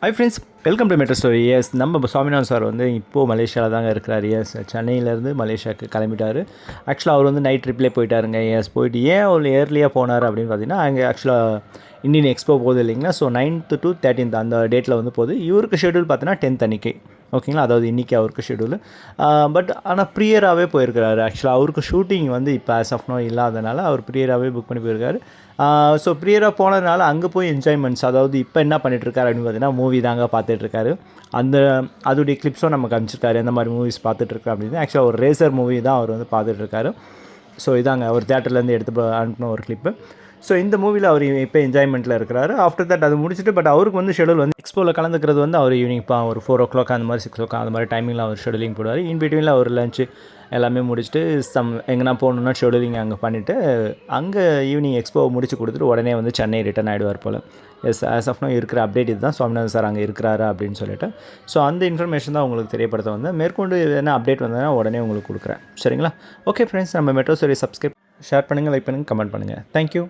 High friends, welcome to metro story. Yes, நம்ம Swaminathan sir வந்து இப்போது மலேசியாவில் தாங்க இருக்கிறார். எஸ், சென்னையிலேருந்து மலேசியாவுக்கு கிளம்பிட்டார். ஆக்சுவலாக அவர் வந்து நைட் ட்ரிப்லேயே போயிட்டாருங்க. எஸ், போயிட்டு ஏன் அவ்வளோ ஏர்லியாக போனார் அப்படின்னு பார்த்தீங்கன்னா, அங்கே ஆக்சுவலாக இந்தியன் எக்ஸ்போ போகுது இல்லைங்களா. ஸோ 9th to 13th அந்த டேட்டில் வந்து போகுது. இவருக்கு ஷெடியூல் பார்த்தீங்கன்னா 10th அன்றைக்கி, ஓகேங்களா. அதாவது இன்றைக்கி அவருக்கு ஷெடியூல். பட் ஆனால் ப்ரியராகவே போயிருக்கிறாரு. ஆக்சுவலாக அவருக்கு ஷூட்டிங் வந்து இப்போ ஆஸ் ஆஃப் நோ இல்லாதனால அவர் ப்ரியராகவே புக் பண்ணி போயிருக்காரு. ஸோ ப்ரியராக போனதுனால அங்கே போய் என்ஜாய்மெண்ட்ஸ், அதாவது இப்போ என்ன பண்ணிகிட்ருக்காரு அப்படின்னு பார்த்தீங்கன்னா, மூவி தாங்க பார்த்துட்ருக்காரு. அதோடைய கிளிப்ஸும் நமக்கு அனுப்பிச்சிருக்காரு, எந்த மாதிரி மூவிஸ் பார்த்துட்ருக்காரு அப்படின்னு. ஆக்சுவலாக ஒரு ரேசர் மூவி தான் அவர் வந்து பார்த்துட்ருக்காரு. ஸோ இதாங்க அவர் தேட்டர்லேருந்து எடுத்து அனுப்பின ஒரு கிளிப்பு. ஸோ இந்த மூவியில் அவர் இப்போ என்ஜாய்மெண்ட்டில் இருக்கிறாரு. ஆஃப்டர் தட் அது முடிச்சுட்டு, பட் அவருக்கு வந்து ஷெடியூல் வந்து எக்ஸ்போவில் கலந்துக்கிறது வந்து அவர் ஈவினிங் ஒரு 4 o'clock அந்த மாதிரி 6 o'clock அந்த மாதிரி டைமிங்கில் அவர் ஷெடியூலிங் போடுவார். இன் பிட்வீனில் அவர் லஞ்சு எல்லாமே முடிச்சுட்டு எங்கன்னா போகணுன்னா ஷெடியூலிங் அங்கே பண்ணிவிட்டு அங்கே ஈவினிங் எக்ஸ்போவை முடிச்சு கொடுத்துட்டு உடனே வந்து சென்னை ரிட்டர்ன் ஆகிடுவார் போல். எஸ், ஆஸ் ஆஃப் நோ இருக்கிற அப்டேட் இதுதான். சுவாமிநாதன் சார் அங்கே இருக்கிறாரு அப்படின்னு சொல்லிட்டு. ஸோ அந்த இன்ஃபர்மேஷன் தான் உங்களுக்கு தெரியப்படுத்த வந்தேன். மேற்கொண்டு என்ன அப்டேட் வந்ததுன்னா உடனே உங்களுக்கு கொடுக்குறேன். சரிங்களா? ஓகே ஃப்ரெண்ட்ஸ், நம்ம மெட்ரோ ஸ்டோரி சப்ஸ்கிரைப், ஷேர் பண்ணுங்கள், லைக் பண்ணுங்கள், கமெண்ட் பண்ணுங்கள். தேங்க்யூ.